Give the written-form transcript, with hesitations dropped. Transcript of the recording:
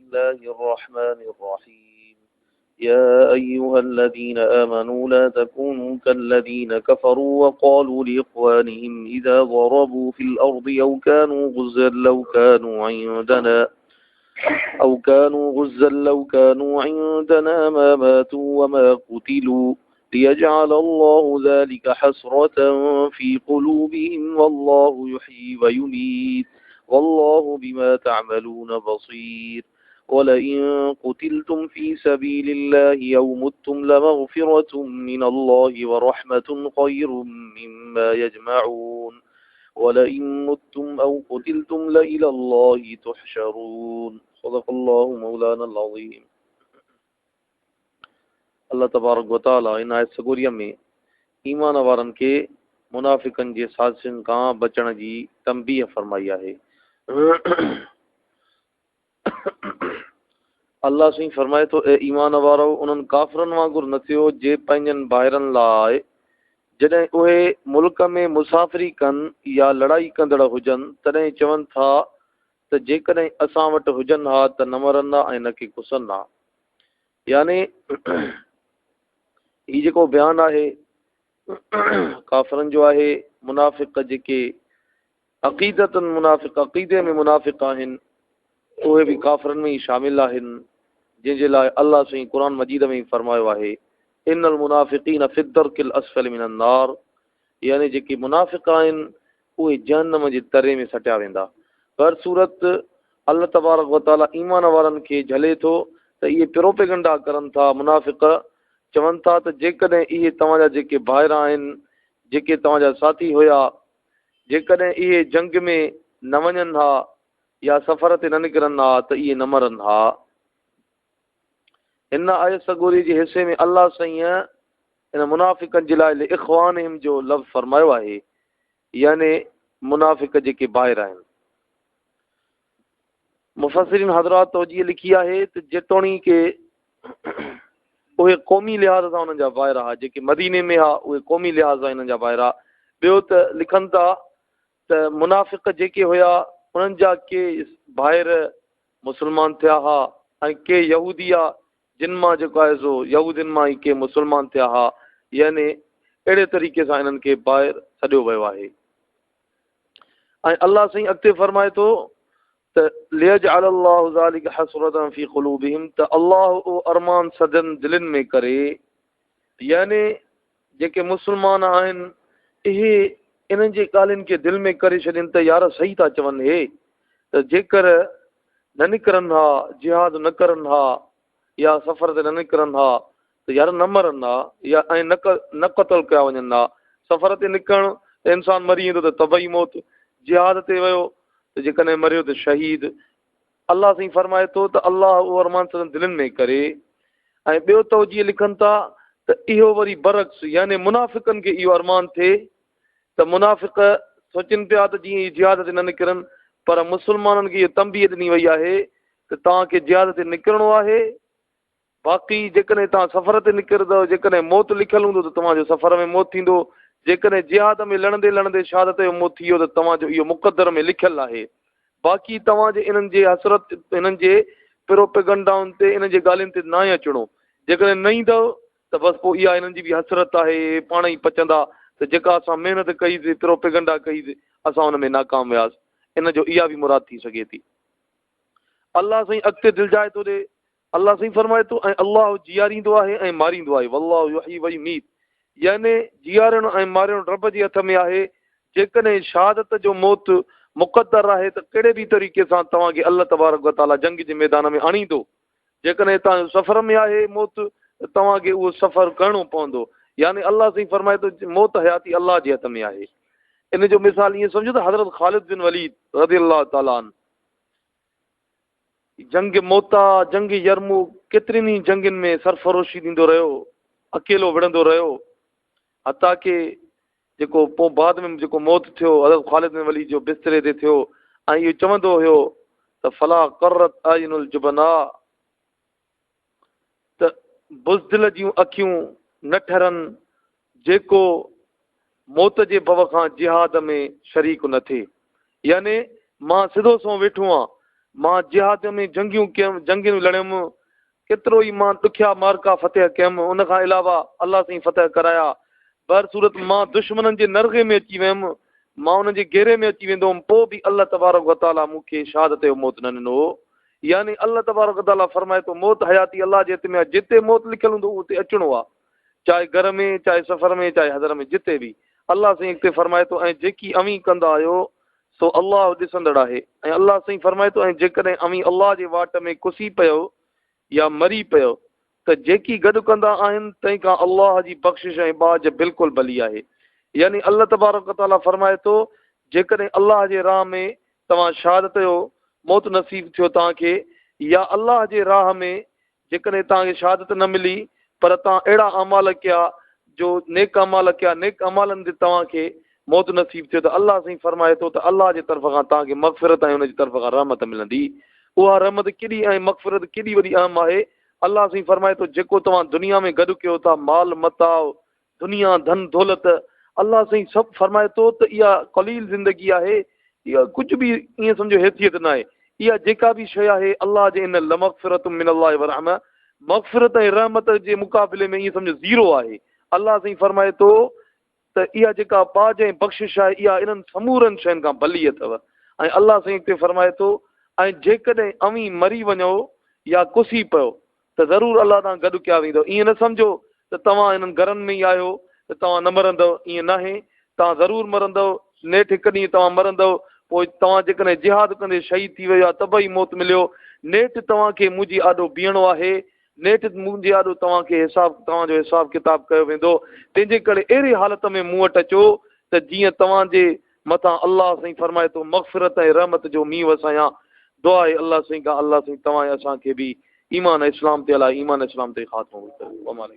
الله الرحمن الرحيم يا أيها الذين آمنوا لا تكونوا كالذين كفروا وقالوا لإخوانهم إذا ضربوا في الأرض أو كانوا عندنا ما ماتوا وما قتلوا ليجعل الله ذلك حسرة في قلوبهم والله يحيي ويميت والله بما تعملون بصير ولئن قتلتم في سبيل الله أو متم لمغفرة من الله ورحمة خير مما يجمعون ولئن متم أو قتلتم لإلى الله تحشرون صدق الله مولانا العظيم. अल्लाह तबारक व तआला इन आयत सगोरिया में ईमान वारनि खे मुनाफ़िकनि जे साज़िशुनि खां बचण जी तंबीह फरमाई आहे। अल्लाह साईं फरमाए थो, ए ईमान वारो, उन्हनि काफ़िरनि वांगुरु न थियो जे पंहिंजनि भाइरनि लाइ जॾहिं उहे मुल्क में मुसाफ़िरी कनि या लड़ाई कंदड़ हुजनि तॾहिं चवनि था त जेकॾहिं असां वटि हुजनि हा त न मरंदा ऐं न के कुसनि हा। यानी ही जेको बयानु आहे काफ़िरनि जो आहे। मुनाफ़िक़ जेके अक़ीदे में मुनाफ़िक़ आहिनि उहे बि काफ़िरनि में ई शामिल आहिनि, जंहिंजे लाइ अल्लाह साईं क़ुरान मजीद में ई फरमायो आहे, इन्नल मुनाफ़िक़ीन फ़ी दर्किल अस्फ़ल मिनन नार। यानी जेके मुनाफ़िक़ आहिनि उहे जहन्नम जे तरे में सटिया वेंदा। हर सूरत अल्लाह तबारक व तआला ईमान वारनि खे झले थो त इहे प्रोपेगंडा करनि था। मुनाफ़िक़ चवनि था त जेकॾहिं इहे तव्हांजा जेके भाइर आहिनि, जेके तव्हांजा साथी हुया, जेकॾहिं इहे जंग में न वञनि हा या सफ़र ते न निकिरनि हा त इहे न मरनि हा। हिन आयत सगोरी जे हिसे में अल्लाह साईं इन मुनाफ़िक़नि जे लाइ इख़्वानिहिम जो लफ़्ज़ फरमायो आहे, यानी मुनाफ़िक़ जेके भाइर आहिनि। मुफ़स्सिरीन हज़रात तौजीह लिखी आहे त जेतोणीकि उहे क़ौमी लिहाज़ सां उन्हनि जा भाइर हा, जेके मदीने में हा उहे क़ौमी लिहाज़ सां हिननि जा भाइर हा। ॿियो त लिखनि था त मुनाफ़िक़ जेके हुया उन्हनि जा के भाइर मुस्लमान थिया हा ऐं के यहूदिया जिन मां जेको आहे सो यहूदियुनि मां ई के मुस्लमान थिया हा। यानी अहिड़े तरीक़े सां हिननि खे ॿाहिरि छॾियो वियो आहे। ऐं अल्लाह साईं अॻिते फरमाए थो त लियजअल अल्लाहु ज़ालिका हसरतन फी क़ुलूबिहिम, त अल्लाह ओ अरमान सदन दिलनि में करे। यानी जेके मुस्लमान आहिनि इहे इन्हनि जे ॻाल्हियुनि खे दिलि में करे छॾनि त यार सही था चवनि, हे त जेकर न निकिरनि हा, जिहाद न करनि हा या सफ़र ते न निकिरनि हा त यार न मरनि हा या ऐं न क़तल कया वञनि हा। सफ़र ते निकिरणु त इंसानु मरी वेंदो त तबई मौत, जिहाद ते वियो त जेकॾहिं मरियो त शहीद। अल्लाह साईं फरमाए थो त अल्लाह उहो अरमान सदन दिलनि में करे। ऐं ॿियो तौजीह लिखनि था त इहो वरी बरक्स, यानी मुनाफ़िक़नि खे इहो अरमान थिए त मुनाफ़िक़ सोचनि पिया त जीअं जिहाद ते न निकिरनि, पर मुस्लमाननि खे इहो तंबीह ॾिनी वई आहे त तव्हांखे जिहाद ते निकिरणो आहे। बाक़ी जेकॾहिं तव्हां सफ़र ते निकिरंदव, जेकॾहिं मौत लिखियलु हूंदो त तव्हांजो सफ़र में मौत थींदो, जेकॾहिं जिहाद में लड़ंदे लड़ंदे शहादत जो मौत थी वियो त तव्हांजो इहो मुक़दर में लिखियलु आहे। बाक़ी तव्हांजे इन्हनि जे हसरत, इन्हनि जे प्रोपेगंडाउनि ते, इन्हनि जे ॻाल्हियुनि ते न अचिणो। जेकॾहिं न ईंदव त बसि पोइ इहा इन्हनि जी बि हसरत आहे, पाण ई पचंदा त जेका असां महिनत कईसीं, प्रोपेगंडा कईसीं, असां हुन में नाकाम वियासीं। इन जो इहा बि मुराद थी सघे थी। अल्लाह साईं अॻिते दिलजाए थो ॾे। अल्लाह साईं फरमाए थो, ऐं अल्लाह जीआरींदो आहे ऐं मारींदो आहे, वल्लाहु युहयी व युमीत। यानी जीआरणु ऐं मारणु रब जे हथ में आहे। जेकॾहिं शहादत जो मौत मुक़दर आहे त कहिड़े बि तरीक़े सां तव्हांखे अल्लाह तबारक व तआला जंग जे मैदान में आणींदो। जेकॾहिं तव्हां सफ़र में आहे मौत त तव्हांखे उहो सफ़र करिणो पवंदो। यानी अल्लाह साईं फरमाए थो मौत हयाती अल्लाह जे हथ में आहे। इन जो मिसाल ईअं सम्झो त हज़रत ख़ालिद बिन वलीद रज़ी अल्लाह ताला अन, जंग मोता, जंग यरमूक, केतिरनि ई जंगनि में सरफरोशी ॾींदो रहियो, अकेलो विढ़ंदो रहियो, हता कि जेको पोइ बाद में जेको मौत थियो हज़रत ख़ालिद बिन वलीद जो बिस्तरे ते थियो। ऐं इहो चवंदो हुयो त फला क़र्रत आइनुल जुबना, त बुज़दिल जूं अखियूं न ठरनि जेको मौत जे भव खां जिहाद में शरीक न थिए। यानी मां सिधो सो वेठो आहियां, मां जिहाद में जंगियूं लड़ियुमि, केतिरो ई मां ॾुखिया मार्का फतेह कयमि, उन खां अलावा अलाह साईं फतेह कराया। बर सूरत मां दुश्मननि जे नरगे में अची वियुमि, मां उन जे घेरे में अची वेंदो हुअमि, पोइ बि अल्लाह तबारक व तआला मूंखे शहादत जो मौत न ॾिनो। यानी अल्लाह तबारक व तआला फरमाए थो मौत हयाती अल्लाह जे हथ में आहे, जिते मौत लिखियल हूंदो उते अचिणो आहे, चाहे घर में, चाहे सफ़र में, चाहे हज़र में, जिते बि। अल्लाह साईं हिते फरमाए थो ऐं जेकी अमी कंदा आहियो सो अल्लाह ॾिसंदड़ आहे। ऐं अल्लाह साईं फरमाए थो ऐं जेकॾहिं अमी अल्लाह जे वाट में कुसी पियो या मरी पियो त जेकी गॾु कंदा आहिनि तंहिंखां अल्लाह जी बख़्शिश ऐं बाज बिल्कुलु भली आहे। यानी अल्लाह तबारक व तआला फरमाए थो जेकॾहिं अल्लाह जे राह में तव्हां शहादत जो मौत नसीब थियो तव्हांखे, या अल्लाह जे राह में जेकॾहिं तव्हांखे शहादत न मिली पर तव्हां अहिड़ा अमाल कया जो नेक अमाल कया, नेक अमालनि ते तव्हांखे मौत नसीब थियो त अल्लाह साईं फरमाए थो त अल्लाह जे तरफ़ खां तव्हांखे मग़फ़िरत ऐं हुनजी तरफ़ खां रहमत मिलंदी। उहा रहमत केॾी ऐं मग़फ़िरत केॾी वॾी अहम आहे। अल्लाह साईं फरमाए थो जेको तव्हां दुनिया में गॾु कयो था, माल मताव, दुनिया, धन दौलत, अल्लाह साईं सभु फरमाए थो त इहा क़लील ज़िंदगी आहे, इहा कुझु बि ईअं सम्झो हैसियत न आहे। इहा जेका बि शइ आहे अल्लाह जे इन लमग़फ़िरत मिन अल्लाह व रहम, मग़फ़िरत ऐं रहमत जे मुक़ाबले में ईअं सम्झो ज़ीरो आहे। अल्लाह साईं फरमाए थो त इहा जेका बाज ऐं बख़्शिश आहे इहा इन्हनि समूरनि शयुनि खां भली अथव। ऐं अल्लाह साईं हिते फरमाए थो ऐं जेकॾहिं अवी मरी वञो या कुसी पियो त ज़रूरु अल्लाह तां गॾु कया वेंदो। ईअं न सम्झो त तव्हां हिननि घरनि में ई आहियो त तव्हां न मरंदव, ईअं न आहे, तव्हां ज़रूरु मरंदव। नेठि हिकु ॾींहुं तव्हां मरंदव, पोइ तव्हां जेकॾहिं जिहाद कंदे शहीद थी वियो आहे त बि मौत मिलियो। नेठि तव्हांखे मुंहिंजी आॾो बीहणो आहे, नेठि मुंहिंजे आॾो तव्हांखे तव्हांजो हिसाबु किताबु कयो वेंदो। तंहिंजे करे अहिड़ी हालत में मूं वटि अचो त जीअं तव्हांजे मथां अल्लाह साईं फरमाए थो मग़फ़िरत ऐं रहमत जो मींहुं वसायां। दुआ आहे अल्लाह साईं खां, अल्लाह साईं तव्हां असांखे बि ईमान इस्लाम ते अला ईमान इस्लाम ते ख़ात्मो करे।